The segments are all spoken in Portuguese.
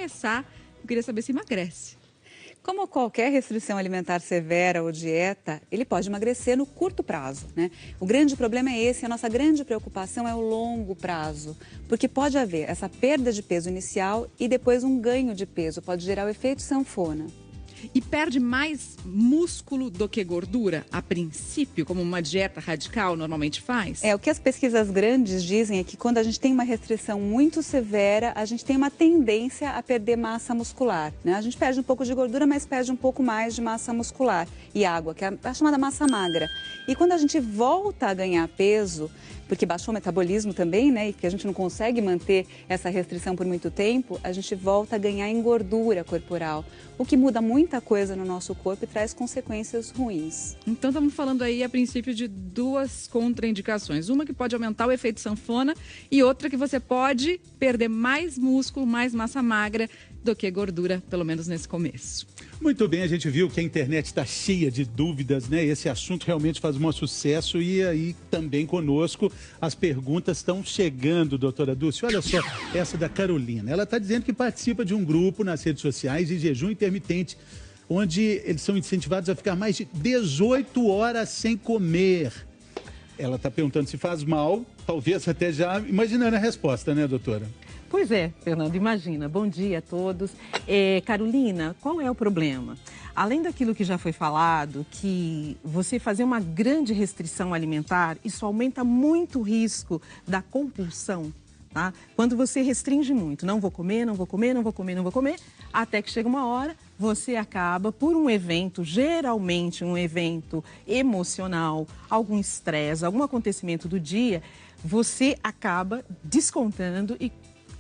começar, eu queria saber se emagrece. Como qualquer restrição alimentar severa ou dieta, ele pode emagrecer no curto prazo, né? O grande problema é esse, a nossa grande preocupação é o longo prazo, porque pode haver essa perda de peso inicial e depois um ganho de peso, pode gerar o efeito sanfona. E perde mais músculo do que gordura, a princípio, como uma dieta radical normalmente faz? O que as pesquisas grandes dizem é que quando a gente tem uma restrição muito severa, a gente tem uma tendência a perder massa muscular, né? A gente perde um pouco de gordura, mas perde um pouco mais de massa muscular e água, que é a chamada massa magra. E quando a gente volta a ganhar peso, porque baixou o metabolismo também, né, e que a gente não consegue manter essa restrição por muito tempo, a gente volta a ganhar em gordura corporal, o que muda muita coisa no nosso corpo e traz consequências ruins. Então estamos falando aí a princípio de duas contraindicações, uma que pode aumentar o efeito sanfona e outra que você pode perder mais músculo, mais massa magra do que gordura, pelo menos nesse começo. Muito bem, a gente viu que a internet está cheia de dúvidas, né? Esse assunto realmente faz um sucesso e aí também conosco as perguntas estão chegando, doutora Dulce. Olha só, essa da Carolina. Ela está dizendo que participa de um grupo nas redes sociais de jejum intermitente, onde eles são incentivados a ficar mais de 18 horas sem comer. Ela está perguntando se faz mal, talvez até já imaginando a resposta, né, doutora? Pois é, Fernando, imagina. Bom dia a todos. Carolina, qual é o problema? Além daquilo que já foi falado, que você fazer uma grande restrição alimentar, isso aumenta muito o risco da compulsão, tá? Quando você restringe muito, não vou comer, não vou comer, não vou comer, não vou comer, até que chega uma hora, você acaba por um evento, geralmente um evento emocional, algum estresse, algum acontecimento do dia, você acaba descontando e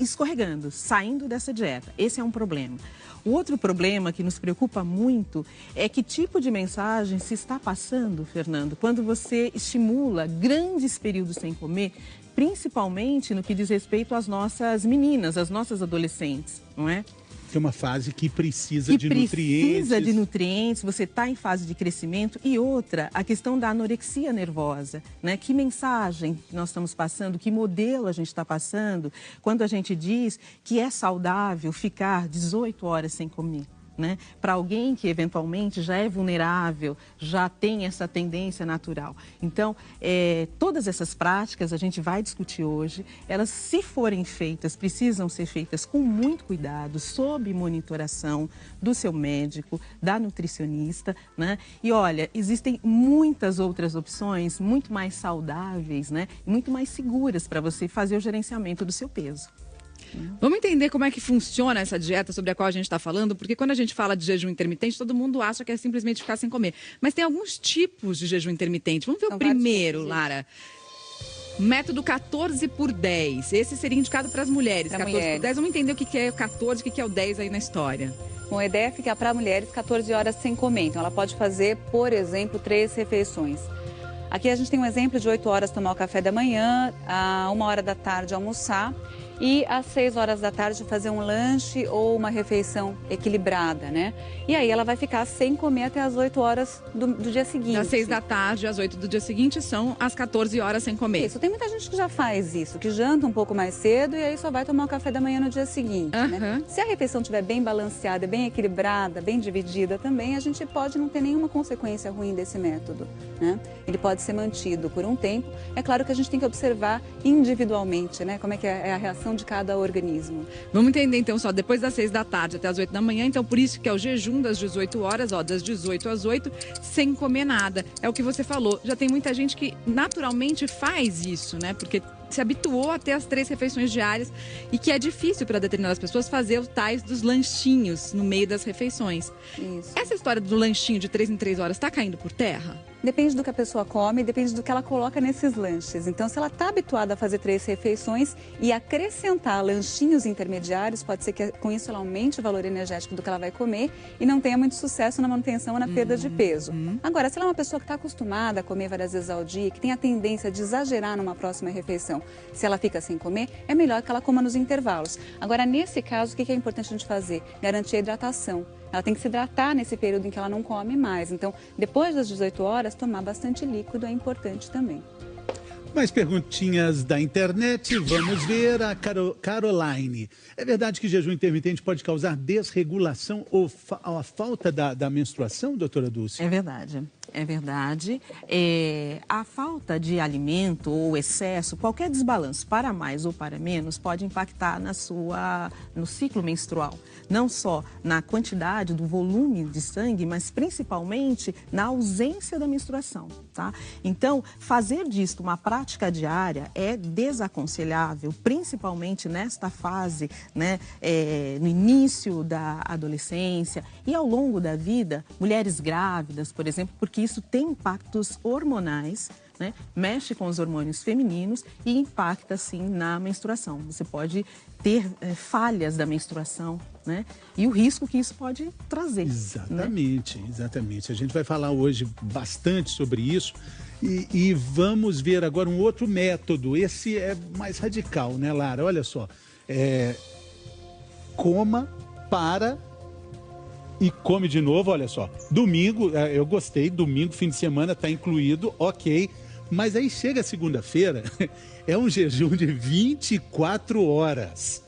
escorregando, saindo dessa dieta. Esse é um problema. O outro problema que nos preocupa muito é que tipo de mensagem se está passando, Fernando, quando você estimula grandes períodos sem comer, principalmente no que diz respeito às nossas meninas, às nossas adolescentes, não é? Que é uma fase que precisa de nutrientes. Precisa de nutrientes, você está em fase de crescimento. E outra, a questão da anorexia nervosa, né? Que mensagem nós estamos passando, que modelo a gente está passando quando a gente diz que é saudável ficar 18 horas sem comer, né? Para alguém que eventualmente já é vulnerável, já tem essa tendência natural. Então, todas essas práticas a gente vai discutir hoje, elas, se forem feitas, precisam ser feitas com muito cuidado, sob monitoração do seu médico, da nutricionista, né? E olha, existem muitas outras opções muito mais saudáveis, né? Muito mais seguras para você fazer o gerenciamento do seu peso. Vamos entender como é que funciona essa dieta sobre a qual a gente está falando, porque quando a gente fala de jejum intermitente, todo mundo acha que é simplesmente ficar sem comer. Mas tem alguns tipos de jejum intermitente. Vamos ver o primeiro, Lara. Método 14 por 10. Esse seria indicado para as mulheres. 14 por 10. Vamos entender o que é o 14 e o que é o 10 aí na história. Bom, a ideia é ficar para mulheres 14 horas sem comer. Então, ela pode fazer, por exemplo, 3 refeições. Aqui a gente tem um exemplo de 8 horas tomar o café da manhã, a 1 hora da tarde almoçar e às 6 horas da tarde fazer um lanche ou uma refeição equilibrada, né? E aí ela vai ficar sem comer até as 8 horas do dia seguinte. Das 6 da tarde às 8 do dia seguinte são as 14 horas sem comer. Isso, tem muita gente que já faz isso, que janta um pouco mais cedo e aí só vai tomar o café da manhã no dia seguinte, né? Se a refeição estiver bem balanceada, bem equilibrada, bem dividida também, a gente pode não ter nenhuma consequência ruim desse método, né? Ele pode ser mantido por um tempo. É claro que a gente tem que observar individualmente, né? Como é que é a reação de cada organismo. Vamos entender então só, depois das 6 da tarde até as 8 da manhã, então por isso que é o jejum das 18 horas, ó, das 18 às 8, sem comer nada. É o que você falou, já tem muita gente que naturalmente faz isso, né? Porque se habituou a ter as 3 refeições diárias e que é difícil para determinadas pessoas fazer os tais dos lanchinhos no meio das refeições. Isso. Essa história do lanchinho de 3 em 3 horas está caindo por terra? Depende do que a pessoa come, depende do que ela coloca nesses lanches. Então, se ela está habituada a fazer 3 refeições e acrescentar lanchinhos intermediários, pode ser que com isso ela aumente o valor energético do que ela vai comer e não tenha muito sucesso na manutenção ou na perda de peso. Agora, se ela é uma pessoa que está acostumada a comer várias vezes ao dia, que tem a tendência de exagerar numa próxima refeição, se ela fica sem comer, é melhor que ela coma nos intervalos. Agora, nesse caso, o que é importante a gente fazer? Garantir a hidratação. Ela tem que se hidratar nesse período em que ela não come mais. Então, depois das 18 horas, tomar bastante líquido é importante também. Mais perguntinhas da internet, vamos ver a Caroline. É verdade que jejum intermitente pode causar desregulação ou a falta da menstruação, doutora Dulce? É verdade, é verdade. A falta de alimento ou excesso, qualquer desbalanço para mais ou para menos pode impactar no ciclo menstrual. Não só na quantidade, do volume de sangue, mas principalmente na ausência da menstruação, tá? Então, fazer disto uma prática diária é desaconselhável, principalmente nesta fase, né, no início da adolescência e ao longo da vida, mulheres grávidas, por exemplo, porque isso tem impactos hormonais, né, mexe com os hormônios femininos e impacta, sim, na menstruação. Você pode ter falhas da menstruação, né, e o risco que isso pode trazer. Exatamente, né? Exatamente. A gente vai falar hoje bastante sobre isso e vamos ver agora um outro método. Esse é mais radical, né, Lara? Olha só, coma, para e come de novo, olha só. Domingo, eu gostei, domingo, fim de semana está incluído, ok. Mas aí chega segunda-feira, é um jejum de 24 horas.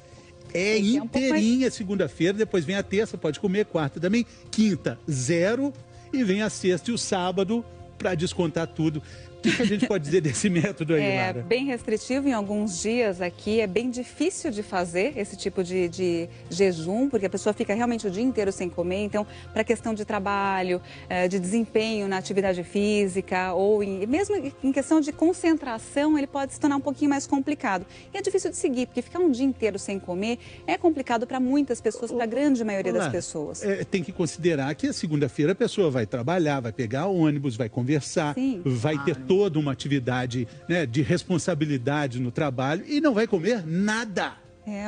É inteirinha segunda-feira, depois vem a terça, pode comer, quarta também, quinta, 0, e vem a sexta e o sábado para descontar tudo. O que a gente pode dizer desse método aí, Lara? É bem restritivo em alguns dias aqui, é bem difícil de fazer esse tipo de jejum, porque a pessoa fica realmente o dia inteiro sem comer. Então, para questão de trabalho, de desempenho na atividade física, ou mesmo em questão de concentração, ele pode se tornar um pouquinho mais complicado. E é difícil de seguir, porque ficar um dia inteiro sem comer é complicado para muitas pessoas, para a grande maioria das pessoas. Tem que considerar que a segunda-feira a pessoa vai trabalhar, vai pegar ônibus, vai conversar, vai ter toda uma atividade, né, de responsabilidade no trabalho e não vai comer nada.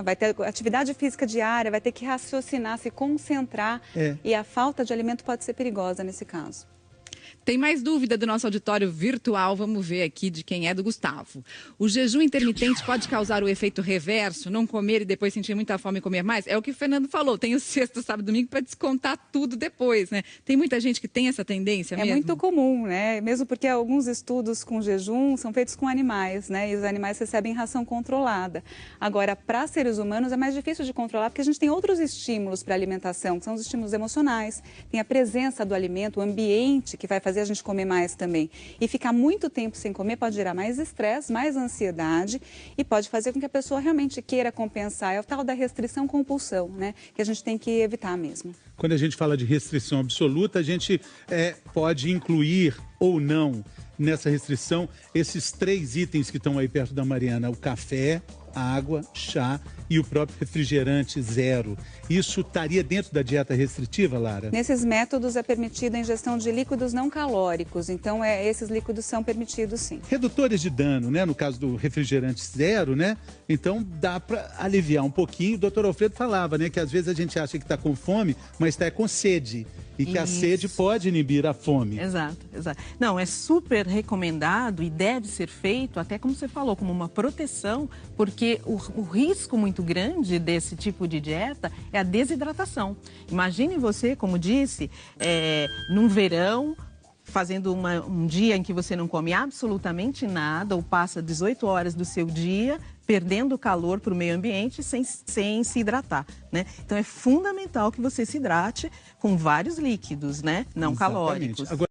Vai ter atividade física diária, vai ter que raciocinar, se concentrar e a falta de alimento pode ser perigosa nesse caso. Tem mais dúvida do nosso auditório virtual, vamos ver aqui de quem é, do Gustavo. O jejum intermitente pode causar o efeito reverso, não comer e depois sentir muita fome e comer mais? É o que o Fernando falou, tem o sexta, sábado e domingo para descontar tudo depois, né? Tem muita gente que tem essa tendência mesmo? É muito comum, né? Mesmo porque alguns estudos com jejum são feitos com animais, né? E os animais recebem ração controlada. Agora, para seres humanos é mais difícil de controlar porque a gente tem outros estímulos para a alimentação, que são os estímulos emocionais, tem a presença do alimento, o ambiente que vai fazer a gente comer mais também. E ficar muito tempo sem comer pode gerar mais estresse, mais ansiedade e pode fazer com que a pessoa realmente queira compensar. É o tal da restrição-compulsão, né? Que a gente tem que evitar mesmo. Quando a gente fala de restrição absoluta, a gente pode incluir ou não nessa restrição esses 3 itens que estão aí perto da Mariana: o café, água, chá e o próprio refrigerante 0. Isso estaria dentro da dieta restritiva, Lara? Nesses métodos é permitida a ingestão de líquidos não calóricos, então esses líquidos são permitidos sim. Redutores de dano, né? No caso do refrigerante 0, né? Então dá para aliviar um pouquinho. O doutor Alfredo falava, né? Que às vezes a gente acha que está com fome, mas está com sede. E que a sede pode inibir a fome. Exato, exato. Não, é super recomendado e deve ser feito, até como você falou, como uma proteção, porque o risco muito grande desse tipo de dieta é a desidratação. Imagine você, como disse, num verão, fazendo um dia em que você não come absolutamente nada ou passa 18 horas do seu dia perdendo calor para o meio ambiente sem se hidratar, né? Então é fundamental que você se hidrate com vários líquidos, né? Não calóricos.